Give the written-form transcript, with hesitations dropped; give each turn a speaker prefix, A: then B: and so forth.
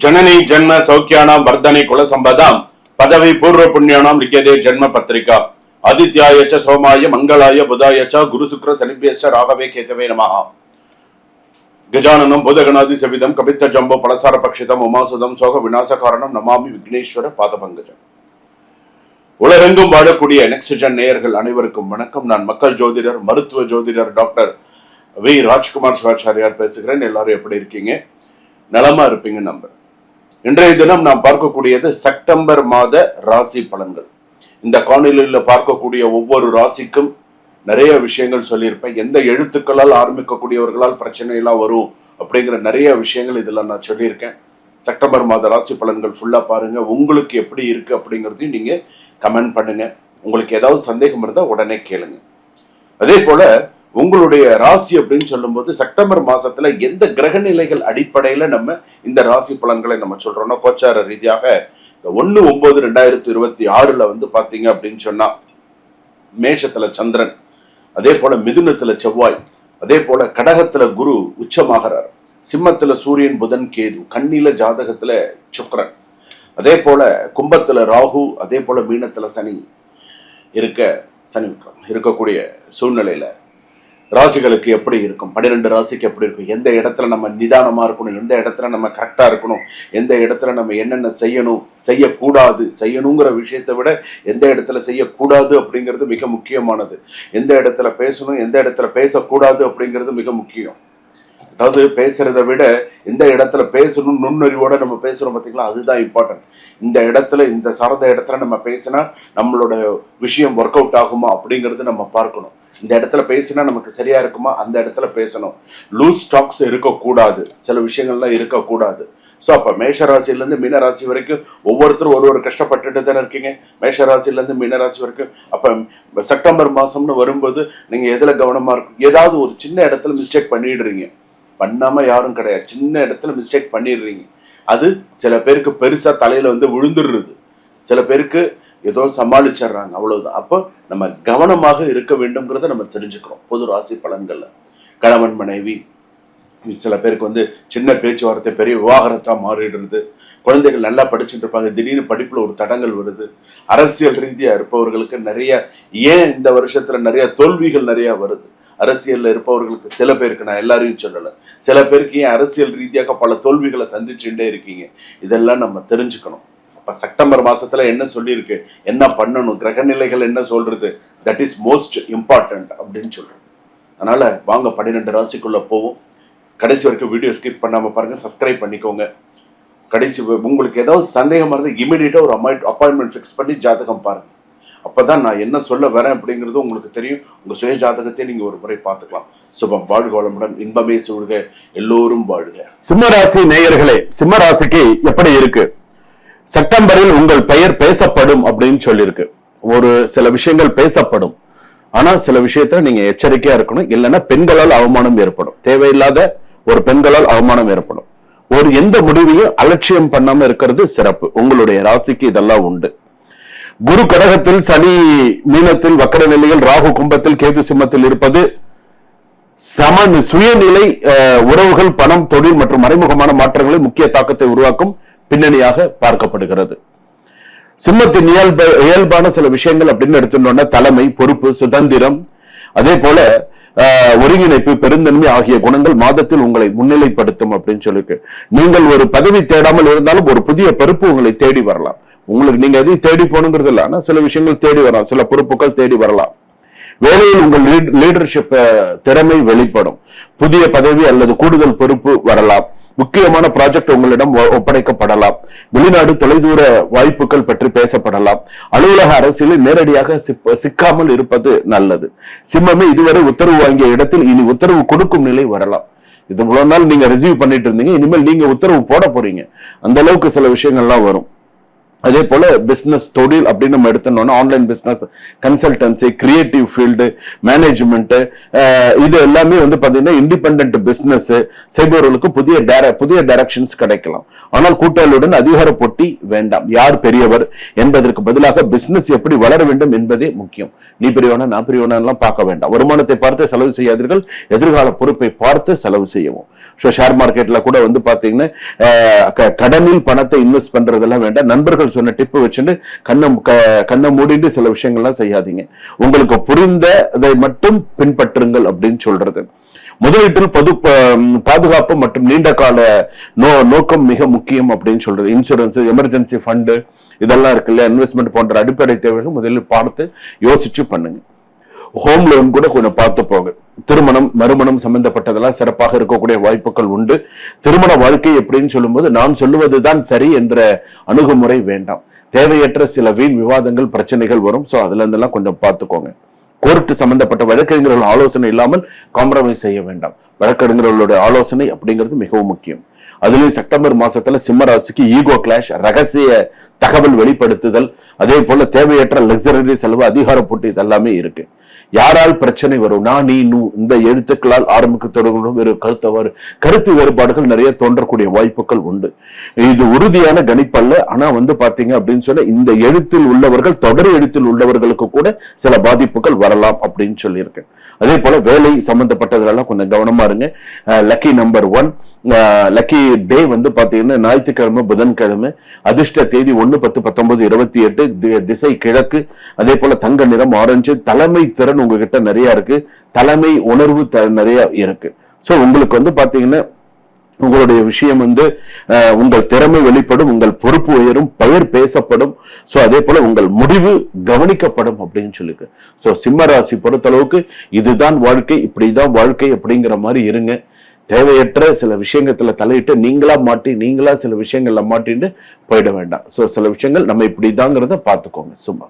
A: जननी जन्म सौख्यानां वर्धने कुल संपदां पदवी पूर्व पुण्यानां लिख्यते जन्म पत्रिका आदित्याय च सोमाय मंगलाय बुधाय च गुरु शुक्र शनिभ्यश्च राघवे केतवे नमः। गजाननं भूतगणादि सविदं कपित्त जम्बो पलसार पक्षितम उमासुदं सोக विनाश कारणम नमामि विघ्नेश्वर பாதபங்கஜம்। உலகெங்கும் வாழக்கூடிய நெக்ஸ்ட்ஜென் நேயர்கள் அனைவருக்கும் வணக்கம்। நான் மக்கள் ஜோதிடர் மருத்துவ ஜோதிடர் டாக்டர் வி ராஜ்குமார் சிவாச்சாரியார் பேசுகிறேன்। எல்லாரும் எப்படி இருக்கீங்க? நலமா இருப்பீங்க நம்புறேன்। இன்றைய தினம் நாம் பார்க்கக்கூடியது செப்டம்பர் மாத ராசி பலன்கள்। இந்த காணொளியில் பார்க்கக்கூடிய ஒவ்வொரு ராசிக்கும் நிறைய விஷயங்கள் சொல்லியிருப்பேன்। எந்த எழுத்துக்களால் ஆரம்பிக்கக்கூடியவர்களால் பிரச்சனை எல்லாம் வரும் அப்படிங்கிற நிறைய விஷயங்கள் இதெல்லாம் நான் சொல்லியிருக்கேன்। செப்டம்பர் மாத ராசி பலன்கள் ஃபுல்லா பாருங்க। உங்களுக்கு எப்படி இருக்கு அப்படிங்கிறதையும் நீங்க கமெண்ட் பண்ணுங்க। உங்களுக்கு ஏதாவது சந்தேகம் இருந்தால் உடனே கேளுங்க। அதே போல உங்களுடைய ராசி அப்படின்னு சொல்லும்போது செப்டம்பர் மாசத்துல எந்த கிரக நிலைகள் அடிப்படையில நம்ம இந்த ராசி பலன்களை நம்ம சொல்றோம்னா, கோச்சார ரீதியாக 1/9/2026 வந்து பாத்தீங்க அப்படின்னு சொன்னா மேஷத்துல சந்திரன், அதே போல மிதுனத்துல செவ்வாய், அதே போல கடகத்துல குரு உச்சமாகிறார், சிம்மத்துல சூரியன் புதன் கேது, கன்னியில ஜாதகத்துல சுக்கிரன், அதே போல கும்பத்துல ராகு, அதே போல மீனத்துல சனி இருக்கக்கூடிய சூழ்நிலையில ராசிகளுக்கு எப்படி இருக்கும், 12 ராசிக்கு எப்படி இருக்கும், எந்த இடத்துல நம்ம நிதானமா இருக்கணும், எந்த இடத்துல நம்ம கரெக்டா இருக்கணும், எந்த இடத்துல நம்ம என்னென்ன செய்யணும் செய்யக்கூடாது, செய்யணுங்கிற விஷயத்தை விட எந்த இடத்துல செய்யக்கூடாது அப்படிங்கிறது மிக முக்கியமானது, எந்த இடத்துல பேசணும் எந்த இடத்துல பேசக்கூடாது அப்படிங்கிறது மிக முக்கியம்। அதாவது பேசுறதை விட எந்த இடத்துல பேசணும் நுண்ணறிவோட நம்ம பேசுறோம் பார்த்தீங்களா, அதுதான் இம்பார்ட்டன்ட்। இந்த இடத்துல இந்த சார்ந்த இடத்துல நம்ம பேசினா நம்மளோட விஷயம் ஒர்க் அவுட் ஆகுமா அப்படிங்கிறது நம்ம பார்க்கணும்। இந்த இடத்துல பேசினா நமக்கு சரியா இருக்குமா, அந்த இடத்துல பேசணும்। லூஸ் ஸ்டாக்ஸ் இருக்கக்கூடாது, சில விஷயங்கள்லாம் இருக்கக்கூடாது। ஸோ அப்போ மேஷராசிலேருந்து மீனராசி வரைக்கும் ஒவ்வொருத்தரும் ஒரு கஷ்டப்பட்டுட்டு தானே இருக்கீங்க। மேஷராசிலேருந்து மீனராசி வரைக்கும் அப்போ செப்டம்பர் மாதம்னு வரும்போது நீங்கள் எதில் கவனமாக இருக்கும்? ஏதாவது ஒரு சின்ன இடத்துல மிஸ்டேக் பண்ணிடுறீங்க, பண்ணாமல் யாரும் கிடையாது, சின்ன இடத்துல மிஸ்டேக் பண்ணிடுறீங்க। அது சில பேருக்கு பெருசாக தலையில் வந்து விழுந்துடுறது, சில பேருக்கு ஏதோ சமாளிச்சிடுறாங்க, அவ்வளவுதான்। அப்போ நம்ம கவனமாக இருக்க வேண்டும்ங்கிறத நம்ம தெரிஞ்சுக்கிறோம்। பொது ராசி பலன்கள்ல கணவன் மனைவி, சில பேருக்கு வந்து சின்ன பேச்சுவார்த்தை பெரிய விவாகரத்தா மாறிடுறது, குழந்தைகள் நல்லா படிச்சுட்டு இருப்பாங்க, திடீர்னு படிப்புல ஒரு தடங்கள் வருது, அரசியல் ரீதியா இருப்பவர்களுக்கு நிறைய, ஏன் இந்த வருஷத்துல நிறைய தோல்விகள் நிறைய வருது, அரசியல்ல இருப்பவர்களுக்கு சில பேருக்கு, நான் எல்லாரையும் சொல்லல, சில பேருக்கு ஏன் அரசியல் ரீதியாக பல தோல்விகளை சந்திச்சுட்டே இருக்கீங்க, இதெல்லாம் நம்ம தெரிஞ்சுக்கணும்। அப்ப செப்டம்பர் மாசத்துல என்ன சொல்லியிருக்கு, என்ன பண்ணணும், கிரகநிலைகள் என்ன சொல்றது, தட் இஸ் மோஸ்ட் இம்பார்ட்டன்ட் அப்படின்னு சொல்றேன்। அதனால வாங்க 12 ராசிக்குள்ள போவோம்। கடைசி வரைக்கும் வீடியோ ஸ்கிப் பண்ணாம பாருங்க, சப்ஸ்கிரைப் பண்ணிக்கோங்க। கடைசி உங்களுக்கு ஏதாவது சந்தேகமா இருந்தால் இமீடியட்டா ஒரு அப்பாயின்மெண்ட் ஃபிக்ஸ் பண்ணி ஜாதகம் பாருங்க, அப்பதான் நான் என்ன சொல்ல வரேன் அப்படிங்கிறது உங்களுக்கு தெரியும்। உங்க சுய ஜாதகத்தை நீங்க ஒரு முறை பார்த்துக்கலாம்। சுபம், வாழ்க வளமுடன், இன்பமே சூழ்க, எல்லோரும் வாழ்க। சிம்மராசி நேயர்களே, சிம்மராசிக்கு எப்படி இருக்கு? செப்டம்பரில் உங்கள் பெயர் பேசப்படும் அப்படின்னு சொல்லியிருக்கு। ஒரு சில விஷயங்கள் பேசப்படும், ஆனா சில விஷயத்துல நீங்க எச்சரிக்கையா இருக்கணும், இல்லைன்னா பெண்களால் அவமானம் ஏற்படும், தேவையில்லாத ஒரு பெண்களால் அவமானம் ஏற்படும்। ஒரு எந்த முடிவையும் அலட்சியம் பண்ணாம இருக்கிறது சிறப்பு। உங்களுடைய ராசிக்கு இதெல்லாம் உண்டு। குரு கடகத்தில், சனி மீனத்தில், வக்கர நிலையில், ராகு கும்பத்தில், கேது சிம்மத்தில் இருப்பது சுயநிலை உறவுகள், பணம், தொழில் மற்றும் மறைமுகமான மாற்றங்களை முக்கிய தாக்கத்தை உருவாக்கும் பின்னணியாக பார்க்கப்படுகிறது। சிம்மத்தின் இயல்பான சில விஷயங்கள் அப்படின்னு எடுத்துட்டோம்னா தலைமை, பொறுப்பு, சுதந்திரம், அதே போல ஒருங்கிணைப்பு, பெருந்தன்மை ஆகிய குணங்கள் மாதத்தில் உங்களை முன்னிலைப்படுத்தும் அப்படின்னு சொல்லிருக்கு। நீங்கள் ஒரு பதவி தேடாமல் இருந்தாலும் ஒரு புதிய பொறுப்பு உங்களை தேடி வரலாம்। உங்களுக்கு நீங்க எதையும் தேடி போகணுங்கிறது இல்லை, ஆனா சில விஷயங்கள் தேடி வரலாம், சில பொறுப்புகள் தேடி வரலாம்। வேலையில் உங்கள் லீடர்ஷிப் திறமை வெளிப்படும், புதிய பதவி அல்லது கூடுதல் பொறுப்பு வரலாம், முக்கியமான ப்ராஜெக்ட் உங்களிடம் ஒப்படைக்கப்படலாம், வெளிநாடு தொலைதூர வாய்ப்புகள் பற்றி பேசப்படலாம், அலுவலக அரசியலில் நேரடியாக சிக்காமல் இருப்பது நல்லது। சிம்மமே இதுவரை உத்தரவு வாங்கிய இடத்தில் இனி உத்தரவு கொடுக்கும் நிலை வரலாம்। இது இவ்வளவு நாள் நீங்க ரிசீவ் பண்ணிட்டு இருந்தீங்க, இனிமேல் நீங்க உத்தரவு போட போறீங்க, அந்த அளவுக்கு சில விஷயங்கள்லாம் வரும்। அதே போல பிசினஸ் தொழில் அப்படின்னு நம்ம எடுத்தோம்னா online business, consultancy, creative field, management, இது எல்லாமே வந்து பாத்தீங்கன்னா இண்டிபெண்டன்ட் பிசினஸ் செய்பவர்களுக்கு புதிய டைரக்ஷன்ஸ் கிடைக்கலாம். ஆனால் கூட்டாளியுடன் அதிகார போட்டி வேண்டாம். யார் பெரியவர் என்பதற்கு பதிலாக பிசினஸ் எப்படி வளர வேண்டும் என்பதே முக்கியம். நீ பெரியவனா நான் பெரியவனா எல்லாம் பார்க்க வேண்டாம். வருமானத்தை பார்த்து செலவு செய்யாதீர்கள், எதிர்கால பொறுப்பை பார்த்து செலவு செய்யவும். ஷேர் மார்க்கெட்ல கூட வந்து பாத்தீங்கன்னா கடனில் பணத்தை இன்வெஸ்ட் பண்றதெல்லாம் வேண்டாம். நண்பர்கள் சொன்ன டிப்பு வச்சுட்டு கண்ணை மூடிட்டு சில விஷயங்கள்லாம் செய்யாதீங்க. உங்களுக்கு புரிந்ததை மட்டும் பின்பற்றுங்கள் அப்படின்னு சொல்றது. முதலீட்டில் பாதுகாப்பு மற்றும் நீண்ட கால நோக்கம் மிக முக்கியம் அப்படின்னு சொல்றது. இன்சூரன்ஸ், எமர்ஜென்சி ஃபண்டு இதெல்லாம் இருக்கு இல்லையா, இன்வெஸ்ட்மெண்ட் போன்ற அடிப்படை தேவைகள் முதலில் பார்த்து யோசிச்சு பண்ணுங்க. ஹோம் லோன் கூட கொஞ்சம் பார்த்து போங்க. திருமணம், மறுமணம் சம்பந்தப்பட்டதெல்லாம் சிறப்பாக இருக்கக்கூடிய வாய்ப்புகள் உண்டு. திருமண வாழ்க்கை எப்படின்னு சொல்லும்போது நான் சொல்லுவதுதான் சரி என்ற அணுகுமுறை வேண்டாம். தேவையற்ற சில வீண் விவாதங்கள், பிரச்சனைகள் வரும். சோ அதுல இருந்தெல்லாம் கொஞ்சம் பார்த்துக்கோங்க. கோர்ட் சம்பந்தப்பட்ட வழக்கறிஞர்கள் ஆலோசனை இல்லாமல் காம்ப்ரமைஸ் செய்ய வேண்டாம். வழக்கறிஞர்களுடைய ஆலோசனை அப்படிங்கிறது மிகவும் முக்கியம். அதுலயும் செப்டம்பர் மாசத்துல சிம்ம ராசிக்கு ஈகோ கிளாஷ், ரகசிய தகவல் வெளிப்படுத்துதல், அதே போல தேவையற்ற லக்ஸரி செலவு, அதிகார போட்டி இதெல்லாமே இருக்கு. யாரால் பிரச்சனை வரும்? நான், நீ, நூ இந்த எழுத்துக்களால் ஆரம்பிக்க தொடங்கும் கருத்து வேறுபாடுகள் நிறைய தோன்றக்கூடிய வாய்ப்புகள் உண்டு. இது உறுதியான கணிப்பல்ல. ஆனா வந்து பாத்தீங்க அப்படின்னு சொன்னா இந்த எழுத்தில் உள்ளவர்கள், தொடர் எழுத்தில் உள்ளவர்களுக்கு கூட சில பாதிப்புகள் வரலாம் அப்படின்னு சொல்லியிருக்கேன். அதே போல வேலை சம்பந்தப்பட்டதெல்லாம் கொஞ்சம் கவனமா இருங்க. லக்கி நம்பர் 1, லக்கி டே வந்து பாத்தீங்கன்னா ஞாயிற்றுக்கிழமை, புதன்கிழமை. அதிர்ஷ்ட தேதி 1, 10, 19, 28. திசை கிழக்கு. அதே போல தங்க நிறம் ஆரஞ்சு. தலைமை திறன் உங்ககிட்ட நிறைய இருக்கு. தலைமை உணர்வு நிறைய இருக்கு. சோ உங்களுக்கு வந்து பாத்தீங்கன்னா உங்களுடைய விஷயம் வந்து உங்கள் திறமை வெளிப்படும், உங்கள் பொறுப்பு உயரும், பெயர் பேசப்படும். சோ அதே போல உங்கள் முடிவு கவனிக்கப்படும் அப்படின்னு சொல்லிருக்கு. சோ சிம்ம ராசி பொறுத்தளவுக்கு இதுதான் வாழ்க்கை, இப்படிதான் வாழ்க்கை அப்படிங்கிற மாதிரி இருங்க. தேவையற்ற சில விஷயங்கத்துல தலையிட்டு நீங்களா சில விஷயங்கள்ல மாட்டிட்டு போயிட வேண்டாம். சோ சில விஷயங்கள் நம்ம இப்படிதாங்கிறத பாத்துக்கோங்க. சும்மா